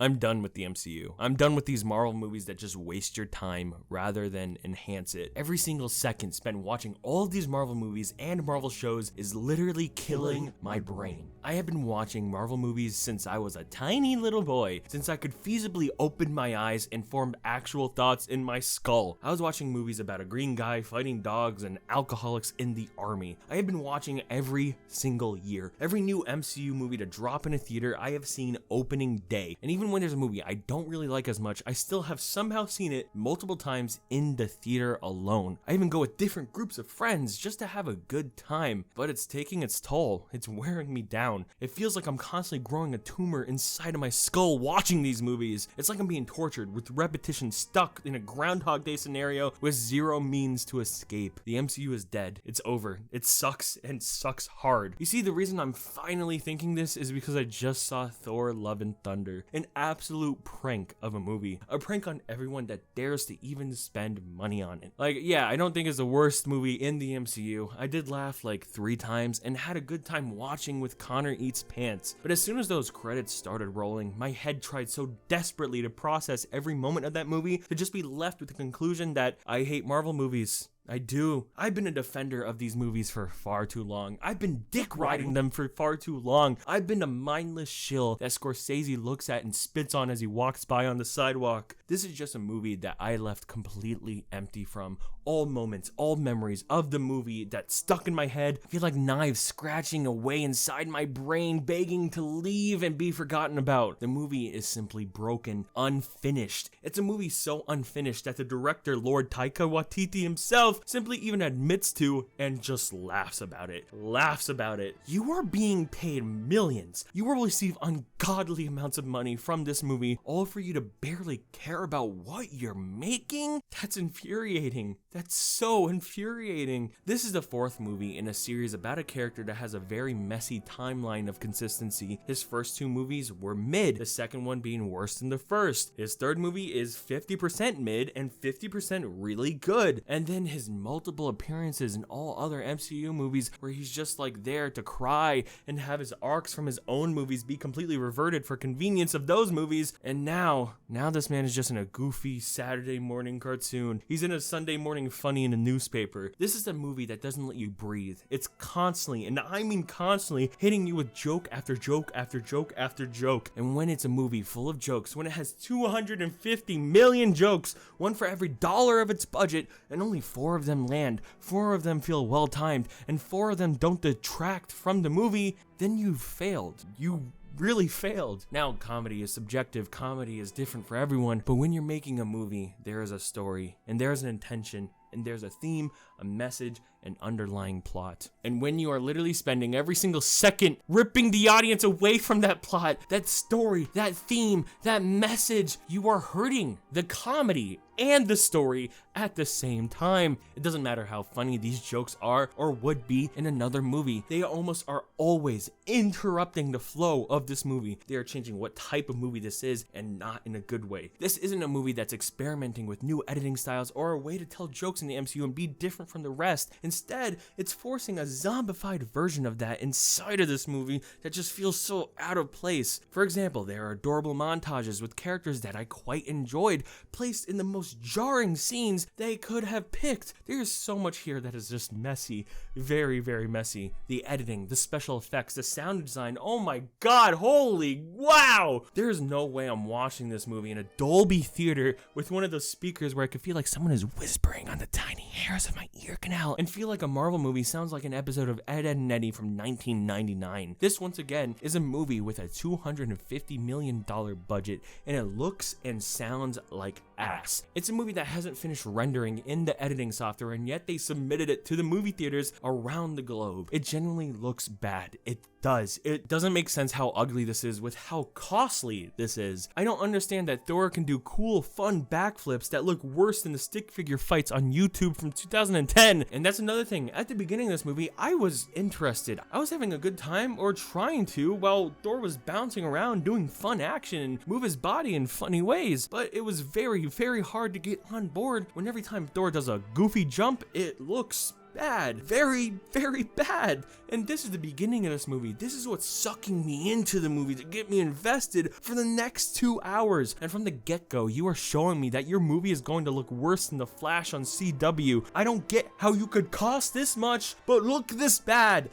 I'm done with the MCU. I'm done with these Marvel movies that just waste your time rather than enhance it. Every single second spent watching all of these Marvel movies and Marvel shows is literally killing my brain. I have been watching Marvel movies since I was a tiny little boy, since I could feasibly open my eyes and form actual thoughts in my skull. I was watching movies about a green guy fighting dogs and alcoholics in the army. I have been watching every single year. Every new MCU movie to drop in a theater I have seen opening day. And even when there's a movie I don't really like as much, I still have somehow seen it multiple times in the theater alone. I even go with different groups of friends just to have a good time, but it's taking its toll. It's wearing me down. It feels like I'm constantly growing a tumor inside of my skull watching these movies. It's like I'm being tortured with repetition, stuck in a Groundhog Day scenario with zero means to escape. The MCU is dead. It's over. It sucks and sucks hard. You see, the reason I'm finally thinking this is because I just saw Thor: Love and Thunder, an absolute prank of a movie. A prank on everyone that dares to even spend money on it. Like, yeah, I don't think it's the worst movie in the MCU. I did laugh like 3 times and had a good time watching with Connor Eats Pants. But as soon as those credits started rolling, my head tried so desperately to process every moment of that movie to just be left with the conclusion that I hate Marvel movies. I do. I've been a defender of these movies for far too long. I've been dick riding them for far too long. I've been a mindless shill that Scorsese looks at and spits on as he walks by on the sidewalk. This is just a movie that I left completely empty from. All moments, all memories of the movie that stuck in my head feel like knives scratching away inside my brain, begging to leave and be forgotten about. The movie is simply broken, unfinished. It's a movie so unfinished that the director, Lord Taika Waititi himself, simply even admits to and just laughs about it. You are being paid millions. You will receive ungodly amounts of money from this movie, all for you to barely care about what you're making? That's infuriating. That's so infuriating. This is the 4th movie in a series about a character that has a very messy timeline of consistency. His first 2 movies were mid, the second one being worse than the first. His 3rd movie is 50% mid and 50% really good. And then his multiple appearances in all other MCU movies where he's just like there to cry and have his arcs from his own movies be completely reverted for convenience of those movies. And now this man is just in a goofy Saturday morning cartoon. He's in a Sunday morning funny in a newspaper. This is a movie that doesn't let you breathe. It's constantly, and I mean constantly, hitting you with joke after joke after joke after joke. And when it's a movie full of jokes, when it has 250 million jokes, one for every dollar of its budget, and only 4 of them land, 4 of them feel well timed, and 4 of them don't detract from the movie, then you've failed. You really failed. Now, comedy is subjective, comedy is different for everyone, but when you're making a movie, there is a story, and there's an intention, and there's a theme, a message, an underlying plot. And when you are literally spending every single second ripping the audience away from that plot, that story, that theme, that message, you are hurting the comedy and the story at the same time. It doesn't matter how funny these jokes are or would be in another movie. They almost are always interrupting the flow of this movie. They are changing what type of movie this is, and not in a good way. This isn't a movie that's experimenting with new editing styles or a way to tell jokes in the MCU and be different from the rest. Instead, it's forcing a zombified version of that inside of this movie that just feels so out of place. For example, there are adorable montages with characters that I quite enjoyed, placed in the most jarring scenes they could have picked. There's so much here that is just messy. Very, very messy. The editing, the special effects, the sound design, oh my god, holy wow! There's no way I'm watching this movie in a Dolby theater with one of those speakers where I could feel like someone is whispering on the tiny hairs of my ear canal and feel like a Marvel movie sounds like an episode of Ed, Edd and Eddy from 1999. This, once again, is a movie with a $250 million budget, and it looks and sounds like ass. It's a movie that hasn't finished rendering in the editing software, and yet they submitted it to the movie theaters around the globe. It genuinely looks bad. It does. It doesn't make sense how ugly this is with how costly this is. I don't understand that Thor can do cool, fun backflips that look worse than the stick figure fights on YouTube from 2010. And that's another thing. At the beginning of this movie, I was interested. I was having a good time, or trying to, while Thor was bouncing around doing fun action and move his body in funny ways. But it was very, very hard to get on board when every time Thor does a goofy jump, it looks bad. Very, very bad. And this is the beginning of this movie. This is what's sucking me into the movie to get me invested for the next 2 hours. And from the get-go, you are showing me that your movie is going to look worse than The Flash on CW. I don't get how you could cost this much, but look this bad.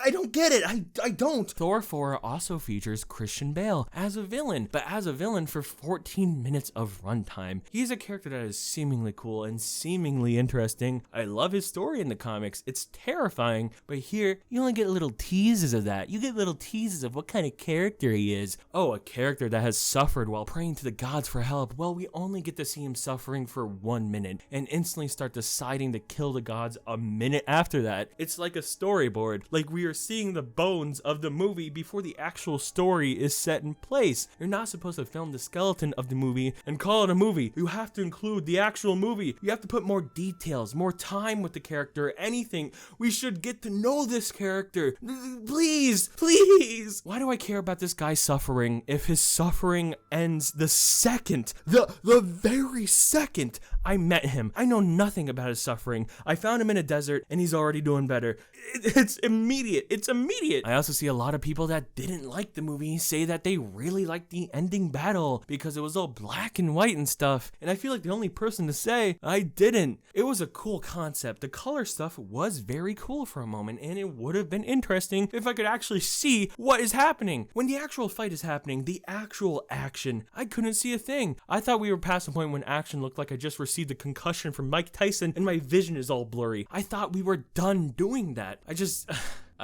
I don't get it. I don't. Thor 4 also features Christian Bale as a villain, but as a villain for 14 minutes of runtime. He's a character that is seemingly cool and seemingly interesting. I love his story in the comics. It's terrifying, but here you only get little teases of that. You get little teases of what kind of character he is. Oh, a character that has suffered while praying to the gods for help. Well, we only get to see him suffering for 1 minute and instantly start deciding to kill the gods a minute after that. It's like a storyboard. Like we are seeing the bones of the movie before the actual story is set in place. You're not supposed to film the skeleton of the movie and call it a movie. You have to include the actual movie. You have to put more details, more time with the character, anything. We should get to know this character. Please, please. Why do I care about this guy suffering if his suffering ends the second, the very second I met him? I know nothing about his suffering. I found him in a desert and he's already doing better. It's immediate. It's immediate. I also see a lot of people that didn't like the movie say that they really liked the ending battle because it was all black and white and stuff. And I feel like the only person to say I didn't. It was a cool concept. The color stuff was very cool for a moment, and it would have been interesting if I could actually see what is happening. When the actual fight is happening, the actual action, I couldn't see a thing. I thought we were past the point when action looked like I just received a concussion from Mike Tyson and my vision is all blurry. I thought we were done doing that. I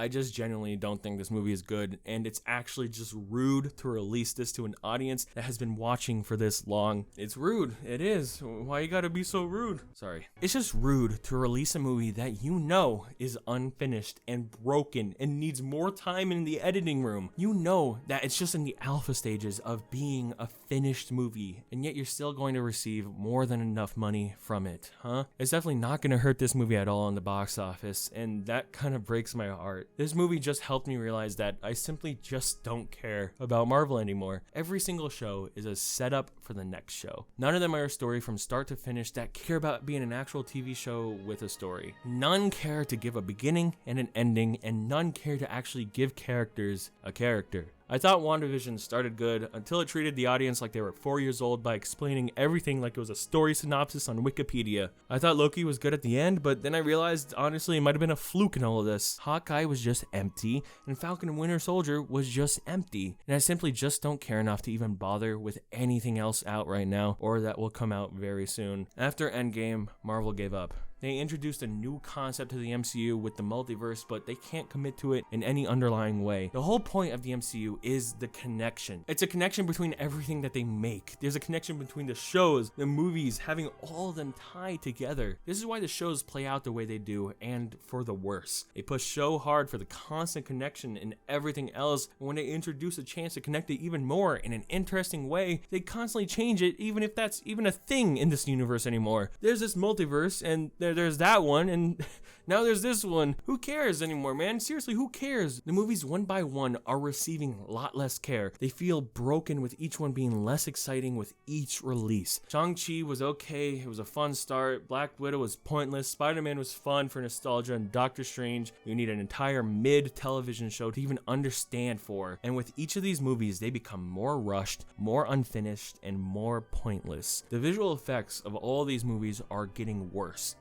just genuinely don't think this movie is good, and it's actually just rude to release this to an audience that has been watching for this long. It's rude. It is. Why you gotta be so rude? Sorry. It's just rude to release a movie that you know is unfinished and broken and needs more time in the editing room. You know that it's just in the alpha stages of being a finished movie, and yet you're still going to receive more than enough money from it, huh? It's definitely not gonna hurt this movie at all in the box office, and that kind of breaks my heart. This movie just helped me realize that I simply just don't care about Marvel anymore. Every single show is a setup for the next show. None of them are a story from start to finish that care about being an actual TV show with a story. None care to give a beginning and an ending, and none care to actually give characters a character. I thought WandaVision started good until it treated the audience like they were 4 years old by explaining everything like it was a story synopsis on Wikipedia. I thought Loki was good at the end, but then I realized honestly it might have been a fluke in all of this. Hawkeye was just empty, and Falcon and Winter Soldier was just empty. And I simply just don't care enough to even bother with anything else out right now, or that will come out very soon. After Endgame, Marvel gave up. They introduced a new concept to the MCU with the multiverse, but they can't commit to it in any underlying way. The whole point of the MCU is the connection. It's a connection between everything that they make. There's a connection between the shows, the movies, having all of them tied together. This is why the shows play out the way they do, and for the worse. They push so hard for the constant connection and everything else, and when they introduce a chance to connect it even more in an interesting way, they constantly change it, even if that's even a thing in this universe anymore. There's this multiverse, and there's that one, and now there's this one. Who cares anymore, man? Seriously, who cares? The movies one by one are receiving a lot less care. They feel broken with each one being less exciting with each release. Shang-Chi was okay. It was a fun start. Black Widow was pointless. Spider-Man was fun for nostalgia, and Doctor Strange, you need an entire mid-television show to even understand for. And with each of these movies, they become more rushed, more unfinished, and more pointless. The visual effects of all these movies are getting worse.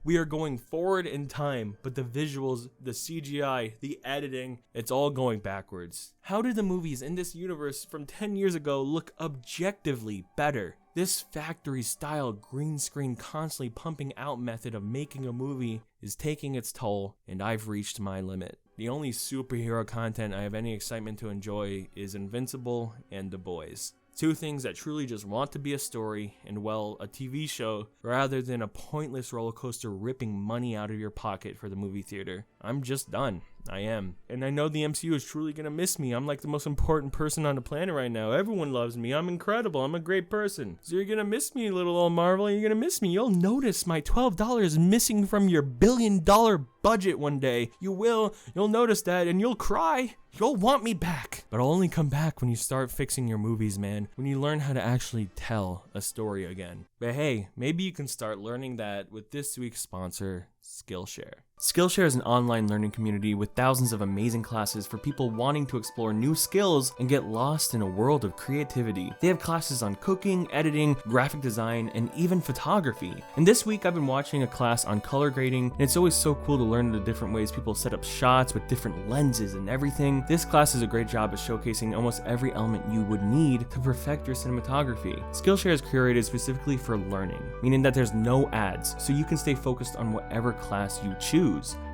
We are going forward in time, but the visuals, the CGI, the editing, it's all going backwards. How did the movies in this universe from 10 years ago look objectively better? This factory-style green screen constantly pumping out method of making a movie is taking its toll, and I've reached my limit. The only superhero content I have any excitement to enjoy is Invincible and The Boys. Two things that truly just want to be a story and, well, a TV show rather than a pointless roller coaster ripping money out of your pocket for the movie theater. I'm just done. I am. And I know the MCU is truly going to miss me. I'm like the most important person on the planet right now. Everyone loves me. I'm incredible. I'm a great person. So you're going to miss me, little old Marvel. You're going to miss me. You'll notice my $12 missing from your $1 billion budget one day. You will. You'll notice that and you'll cry. you'll want me back. But I'll only come back when you start fixing your movies, man. When you learn how to actually tell a story again. But hey, maybe you can start learning that with this week's sponsor, Skillshare. Skillshare is an online learning community with thousands of amazing classes for people wanting to explore new skills and get lost in a world of creativity. They have classes on cooking, editing, graphic design, and even photography. And this week I've been watching a class on color grading, and it's always so cool to learn the different ways people set up shots with different lenses and everything. This class does a great job at showcasing almost every element you would need to perfect your cinematography. Skillshare is curated specifically for learning, meaning that there's no ads, so you can stay focused on whatever class you choose.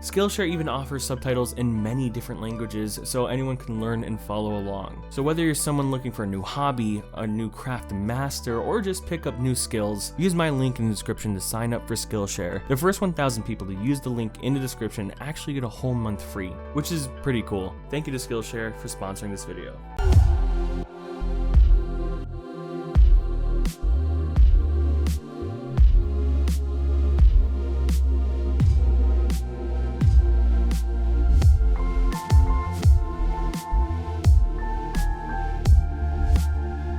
Skillshare even offers subtitles in many different languages so anyone can learn and follow along. So whether you're someone looking for a new hobby, a new craft to master, or just pick up new skills, use my link in the description to sign up for Skillshare. The first 1,000 people to use the link in the description actually get a whole month free, which is pretty cool. Thank you to Skillshare for sponsoring this video.